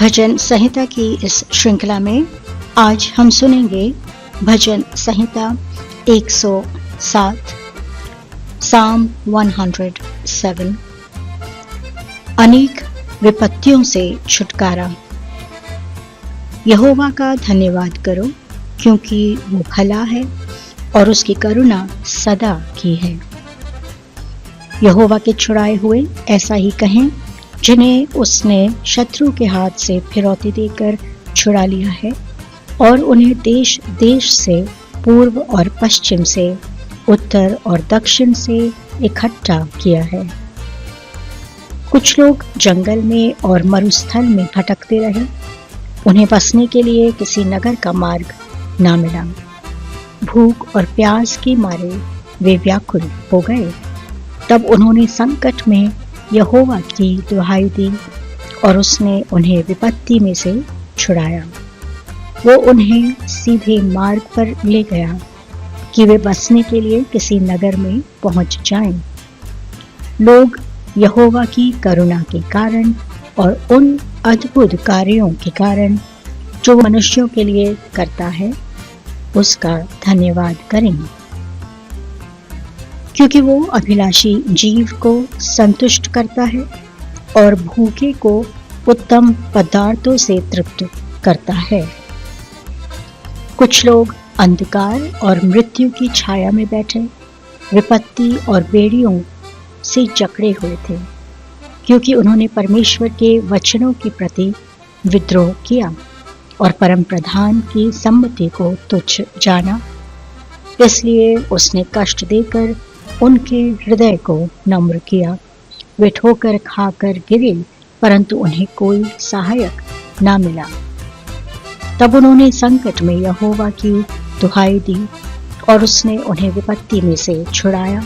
भजन संहिता की इस श्रृंखला में आज हम सुनेंगे भजन संहिता 107 साम 107। अनेक विपत्तियों से छुटकारा। यहोवा का धन्यवाद करो क्योंकि वो भला है और उसकी करुणा सदा की है। यहोवा के छुड़ाए हुए ऐसा ही कहें जिन्हें उसने शत्रु के हाथ से फिरौती देकर छुड़ा लिया है और उन्हें देश देश से, पूर्व और पश्चिम से, उत्तर और दक्षिण से इकट्ठा किया है। कुछ लोग जंगल में और मरुस्थल में भटकते रहे। उन्हें बसने के लिए किसी नगर का मार्ग ना मिला। भूख और प्यास के मारे वे व्याकुल हो गए। तब उन्होंने संकट में यहोवा की दुहाई दी और उसने उन्हें विपत्ति में से छुड़ाया। वो उन्हें सीधे मार्ग पर ले गया कि वे बसने के लिए किसी नगर में पहुंच जाएं। लोग यहोवा की करुणा के कारण और उन अद्भुत कार्यों के कारण जो मनुष्यों के लिए करता है उसका धन्यवाद करें, क्योंकि वो अभिलाषी जीव को संतुष्ट करता है और भूखे को उत्तम पदार्थों से तृप्त करता है। कुछ लोग अंधकार और मृत्यु की छाया में बैठे विपत्ति और बेड़ियों से जकड़े हुए थे, क्योंकि उन्होंने परमेश्वर के वचनों के प्रति विद्रोह किया और परम प्रधान की सम्मति को तुच्छ जाना। इसलिए उसने कष्ट देकर उनके हृदय को नम्र किया। वे ठोकर खाकर गिरे परंतु उन्हें कोई सहायक ना मिला। तब उन्होंने संकट में यहोवा की दुहाई दी और उसने उन्हें विपत्ति में से छुड़ाया।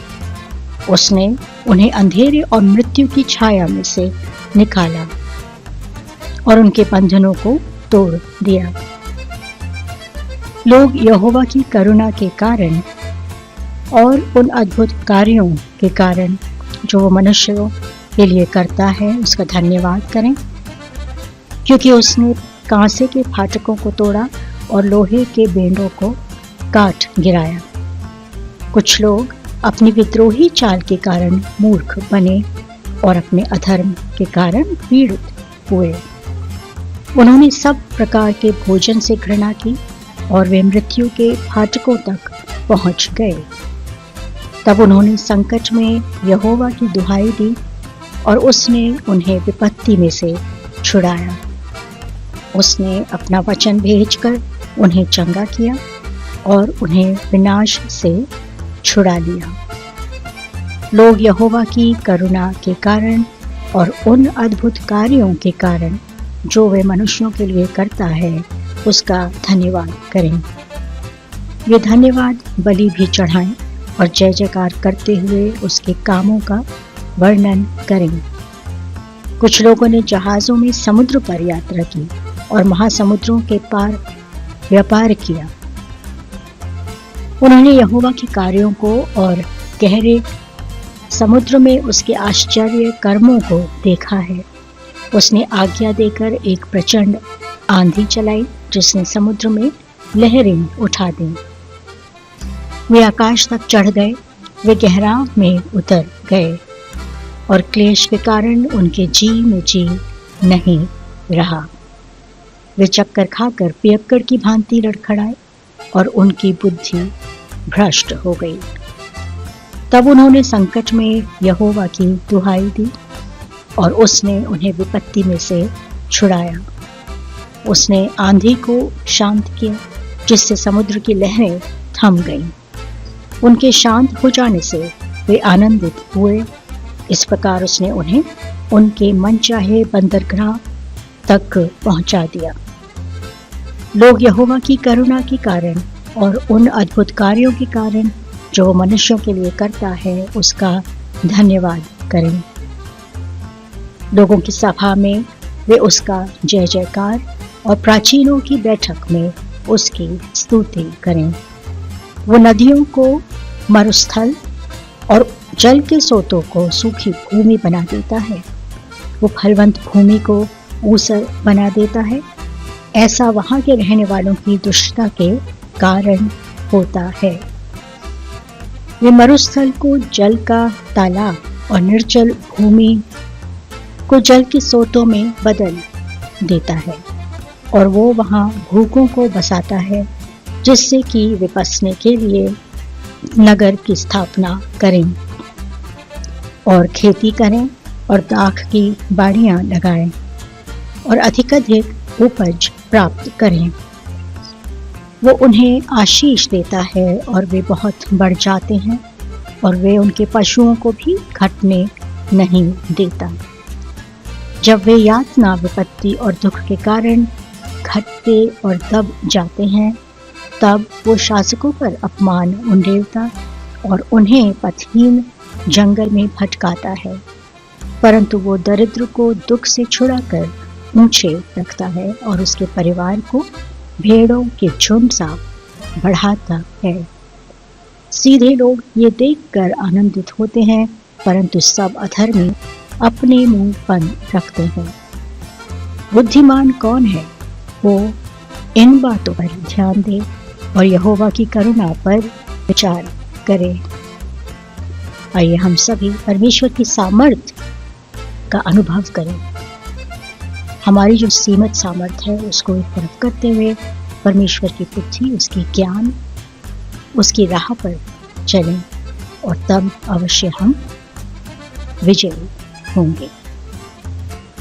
उसने उन्हें अंधेरे और मृत्यु की छाया में से निकाला और उनके बंधनों को तोड़ दिया। लोग यहोवा की करुणा के कारण और उन अद्भुत कार्यों के कारण जो वो मनुष्यों के लिए करता है उसका धन्यवाद करें, क्योंकि उसने कांसे के फाटकों को तोड़ा और लोहे के बेंडों को काट गिराया। कुछ लोग अपनी विद्रोही चाल के कारण मूर्ख बने और अपने अधर्म के कारण पीड़ित हुए। उन्होंने सब प्रकार के भोजन से घृणा की और वे मृत्यु के फाटकों तक पहुंच गए। तब उन्होंने संकट में यहोवा की दुहाई दी और उसने उन्हें विपत्ति में से छुड़ाया। उसने अपना वचन भेजकर उन्हें चंगा किया और उन्हें विनाश से छुड़ा लिया। लोग यहोवा की करुणा के कारण और उन अद्भुत कार्यों के कारण जो वे मनुष्यों के लिए करता है उसका धन्यवाद करें। वे धन्यवाद बलि भी चढ़ाएं और जय जयकार करते हुए उसके कामों का वर्णन करें। कुछ लोगों ने जहाज़ों में समुद्र पर यात्रा की और महासमुद्रों के पार व्यापार किया। उन्होंने यहोवा के कार्यों को और गहरे समुद्र में उसके आश्चर्य कर्मों को देखा है। उसने आज्ञा देकर एक प्रचंड आंधी चलाई जिसने समुद्र में लहरें उठा दी। वे आकाश तक चढ़ गए, वे गहराव में उतर गए और क्लेश के कारण उनके जी में जी नहीं रहा। वे चक्कर खाकर पियक्कड़ की भांति लड़खड़ाए और उनकी बुद्धि भ्रष्ट हो गई। तब उन्होंने संकट में यहोवा की दुहाई दी और उसने उन्हें विपत्ति में से छुड़ाया। उसने आंधी को शांत किया जिससे समुद्र की लहरें थम गईं। उनके शांत हो जाने से वे आनंदित हुए। इस प्रकार उसने उन्हें उनके मनचाहे बंदरगाह तक पहुंचा दिया। लोग यहोवा की करुणा के कारण और उन अद्भुत कार्यों के कारण जो वो मनुष्यों के लिए करता है उसका धन्यवाद करें। लोगों की सभा में वे उसका जय जयकार और प्राचीनों की बैठक में उसकी स्तुति करें। वो नदियों को मरुस्थल और जल के सोतों को सूखी भूमि बना देता है। वो फलवंत भूमि को ऊसर बना देता है। ऐसा वहां के रहने वालों की दुष्टता के कारण होता है। वे मरुस्थल को जल का तालाब और निर्जल भूमि को जल के सोतों में बदल देता है और वो वहां भूखों को बसाता है, जिससे कि वे बसने के लिए नगर की स्थापना करें और खेती करें और दाख की बाड़ियां लगाएं और अधिक उपज प्राप्त करें। वो उन्हें आशीष देता है और वे बहुत बढ़ जाते हैं और वे उनके पशुओं को भी घटने नहीं देता। जब वे यातना, विपत्ति और दुख के कारण घटते और दब जाते हैं, तब वो शासकों पर अपमान उंडेलता और उन्हें पथहीन जंगल में भटकाता है। परंतु वो दरिद्र को दुख से छुड़ाकर ऊंचे रखता है और उसके परिवार को भेड़ों के झुंड सा बढ़ाता है। सीधे लोग ये देखकर आनंदित होते हैं, परंतु सब अधर्मी अपने मुंह बंद रखते हैं। बुद्धिमान कौन है? वो इन बातों पर ध्यान दे और यहोवा की करुणा पर विचार करे। आइए हम सभी परमेश्वर की सामर्थ का अनुभव करें। हमारी जो सीमित सामर्थ्य है उसको एक तरफ करते हुए परमेश्वर की बुद्धि, उसकी ज्ञान, उसकी राह पर चलें और तब अवश्य हम विजयी होंगे।